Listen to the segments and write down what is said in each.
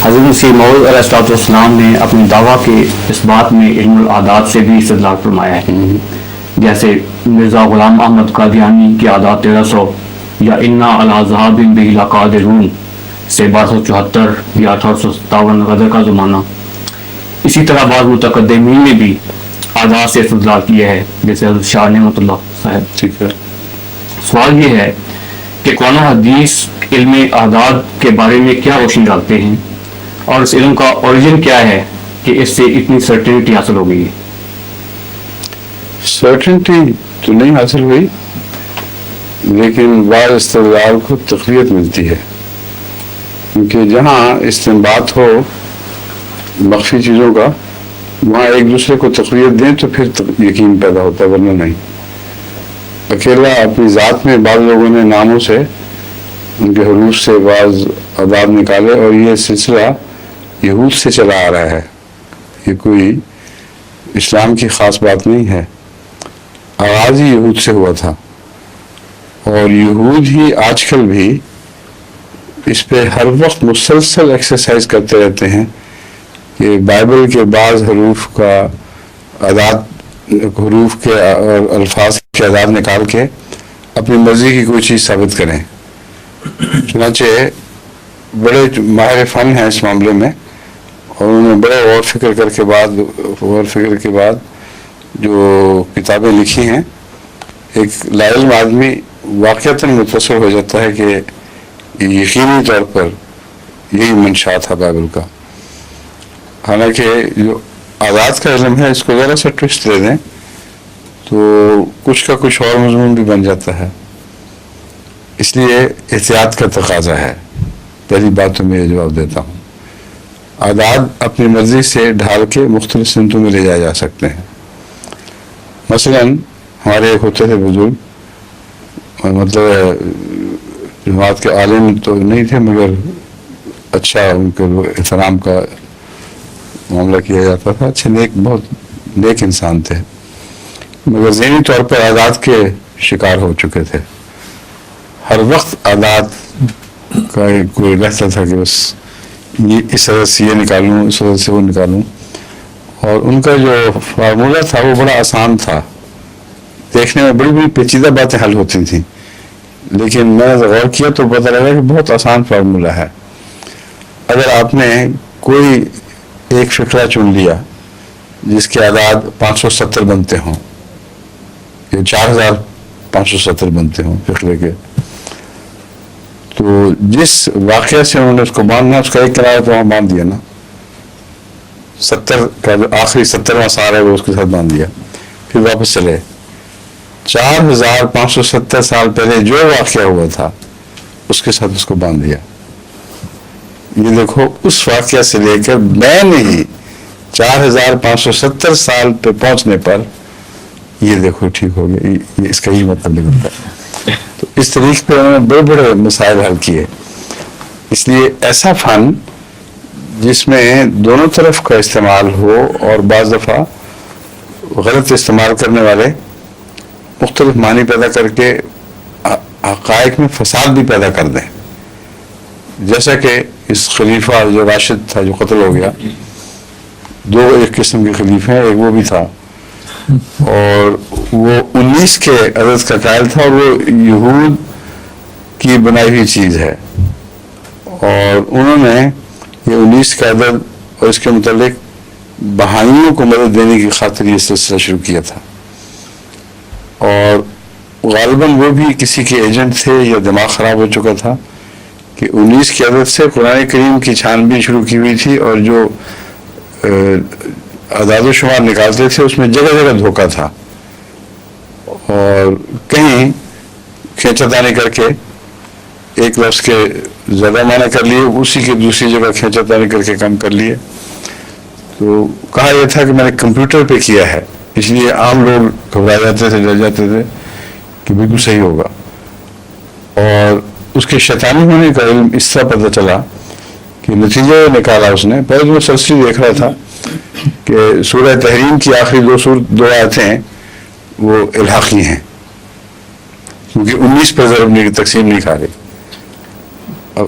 حضرت مسیح موعود علیہ السلام نے اپنی دعویٰ کے اس بات میں علم العادات سے بھی استدلال فرمایا ہے، جیسے مرزا غلام احمد قادیانی کی عادات 1300 یا انا علی ذہاب بہ لقادرون سے 1274 یا 1857 غدر کا زمانہ۔ اسی طرح بعض متقدمین نے بھی عادات سے استدلال کیا ہے، جیسے حضرت شاہ نعمت اللہ صاحب۔ ٹھیک ہے، سوال یہ ہے کہ قرآن و حدیث علم عادات کے بارے میں کیا روشنی ڈالتے ہیں، اور اس علم کا اوریجن کیا ہے کہ اس سے اتنی سرٹینٹی حاصل ہو گئی ہے؟ سرٹنٹی تو نہیں حاصل ہوئی، لیکن بعض استدلال کو تقویت ملتی ہے، کیونکہ جہاں استنباط ہو مخفی چیزوں کا، وہاں ایک دوسرے کو تقویت دیں تو پھر یقین پیدا ہوتا ہے، ورنہ نہیں۔ اکیلا اپنی ذات میں بعض لوگوں نے ناموں سے، ان کے حروف سے بعض اعداد نکالے، اور یہ سلسلہ یہود سے چلا آ رہا ہے، یہ کوئی اسلام کی خاص بات نہیں ہے، آغاز ہی یہود سے ہوا تھا، اور یہود ہی آج کل بھی اس پہ ہر وقت مسلسل ایکسرسائز کرتے رہتے ہیں کہ بائبل کے بعض حروف کا حروف کے اور الفاظ کے اعداد نکال کے اپنی مرضی کی کوئی چیز ثابت کریں۔ چنانچہ بڑے ماہر فن ہیں اس معاملے میں، اور انہوں نے بڑے غور فکر کے بعد جو کتابیں لکھی ہیں، ایک لاعلم آدمی واقعتاً متاثر ہو جاتا ہے کہ یقینی طور پر یہی منشا تھا بائبل کا۔ حالانکہ جو آزاد کا علم ہے، اس کو ذرا سا ٹوسٹ دے دیں تو کچھ کا کچھ اور مضمون بھی بن جاتا ہے، اس لیے احتیاط کا تقاضا ہے۔ پہلی بات تو میں یہ جواب دیتا ہوں، اعداد اپنی مرضی سے ڈھال کے مختلف سمتوں میں لے جائے جا سکتے ہیں۔ مثلاً ہمارے ایک ہوتے تھے بزرگ، مطلب جماعت کے عالم تو نہیں تھے، مگر اچھا ان کے احترام کا معاملہ کیا جاتا تھا، اچھے بہت نیک انسان تھے، مگر ذہنی طور پر اعداد کے شکار ہو چکے تھے۔ ہر وقت اعداد کا کوئی رہتا تھا کہ بس اس عدد سے یہ نکالوں، اس عدد سے وہ نکالوں، اور ان کا جو فارمولہ تھا وہ بڑا آسان تھا، دیکھنے میں بڑی بڑی پیچیدہ باتیں حل ہوتی تھیں، لیکن میں نے غور کیا تو پتہ لگا کہ بہت آسان فارمولہ ہے۔ اگر آپ نے کوئی ایک فقرہ چن لیا جس کے اعداد 570 بنتے ہوں یا 4570 بنتے ہوں فقرے کے، تو جس واقعہ سے انہوں نے اس کو باندھنا، اس کا ایک کنارہ تو وہاں باندھ دیا نا، 70 کا جو آخری 70واں سال ہے وہ اس کے ساتھ باندھ دیا، پھر واپس چلے 4570 سال پہلے جو واقعہ ہوا تھا اس کے ساتھ اس کو باندھ دیا۔ یہ دیکھو، اس واقعہ سے لے کر میں نہیں 4570 سال پہ پہنچنے پر یہ دیکھو ٹھیک ہو گیا، یہ اس کا ہی مطلب نکلتا ہے۔ تو اس طریقے پہ انہوں نے بڑے بڑے مسائل حل کیے۔ اس لیے ایسا فن جس میں دونوں طرف کا استعمال ہو، اور بعض دفعہ غلط استعمال کرنے والے مختلف معنی پیدا کر کے حقائق میں فساد بھی پیدا کر دیں، جیسا کہ اس خلیفہ جو راشد تھا جو قتل ہو گیا، دو ایک قسم کے خلیفے ہیں، ایک وہ بھی تھا، اور وہ 19 کے عدد کا قائل تھا، اور وہ یہود کی بنائی ہوئی چیز ہے، اور انہوں نے یہ 19 کا عدد اور اس کے متعلق بہانیوں کو مدد دینے کی خاطر یہ سلسلہ شروع کیا تھا، اور غالباً وہ بھی کسی کے ایجنٹ تھے یا دماغ خراب ہو چکا تھا کہ 19 کے عدد سے قرآن کریم کی چھان بین شروع کی ہوئی تھی، اور جو اعداد و شمار نکالتے تھے اس میں جگہ جگہ دھوکہ تھا، اور کہیں کھینچا تانی کر کے ایک لفظ کے زیادہ معنی کر لیے، اسی کی دوسری جگہ کھینچا تانی کر کے کم کر لیے۔ تو کہا یہ تھا کہ میں نے کمپیوٹر پہ کیا ہے، اس لیے عام لوگ گھبرا جاتے تھے، ڈر جاتے تھے کہ بالکل صحیح ہوگا، اور اس کے شیطانی ہونے کا علم اس طرح پتہ چلا کہ نتیجہ یہ نکالا اس نے۔ پہلے میں سلسلے دیکھ رہا تھا کہ سورہ تحریم کی آخری دو آیتیں وہ الحاقی ہیں، کیونکہ 19 پر ضرب کی تقسیم نہیں کھا رہی۔ اب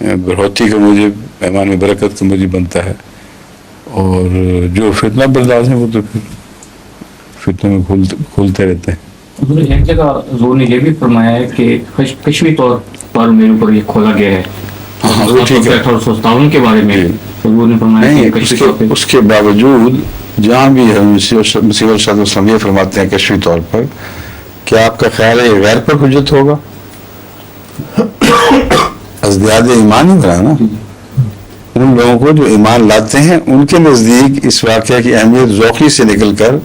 بڑھوتی کا موجب، ایمان میں برکت کا موجب بنتا ہے، اور جو فتنہ برداز ہیں وہ تو پھر فتنوں میں کھولتے رہتے ہیں۔ حضور ایک جگہ حضور نے یہ بھی فرمایا ہے کہ کشفی طور پر میرے اوپر یہ کھولا گیا ہے، ہاں وہ ٹھیک ہے، 1857 کے بارے میں حضور نے فرمایا نہیں کہ کشفی طور پہ اس کے باوجود جہاں بھی مسیح علیہ السلام یہ فرماتے ہیں کشفی طور پر، کیا آپ کا خیال ہے یہ غیر پر حجت ہوگا؟ ازدیاد ایمان ہی بنا نا، ان لوگوں کو جو ایمان لاتے ہیں ان کے نزدیک اس واقعہ کی اہمیت ذوقی سے نکل کر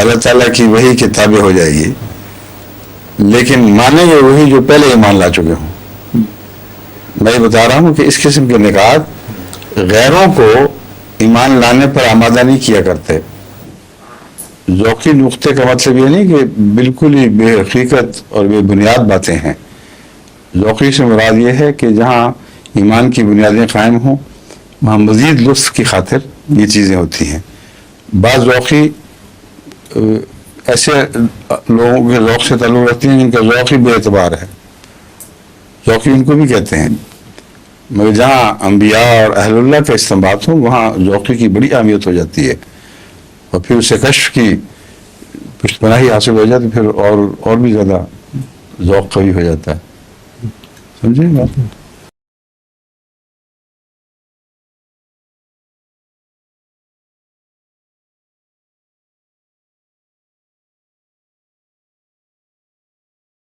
اللہ تعالیٰ کی وہی کتابیں ہو جائے گی، لیکن مانیں گے وہی جو پہلے ایمان لا چکے ہوں۔ میں یہ بتا رہا ہوں کہ اس قسم کے نکات غیروں کو ایمان لانے پر آمادہ نہیں کیا کرتے۔ ذوقی نقطے کا مطلب یہ نہیں کہ بالکل ہی بے حقیقت اور بے بنیاد باتیں ہیں۔ ذوقی سے مراد یہ ہے کہ جہاں ایمان کی بنیادیں قائم ہوں وہاں مزید لطف کی خاطر یہ چیزیں ہوتی ہیں۔ بعض ذوقی ایسے لوگوں کے ذوق سے تعلق رکھتی ہیں جن کا ذوق ہی بے اعتبار ہے، ذوقی ان کو بھی کہتے ہیں، مگر جہاں انبیاء اور اہل اللہ کا استنباط ہو وہاں ذوقی کی بڑی اہمیت ہو جاتی ہے، اور پھر اسے کشف کی پشت پناہی حاصل ہو جاتی، پھر اور بھی زیادہ ذوق قوی ہو جاتا ہے۔ سمجھے بات؟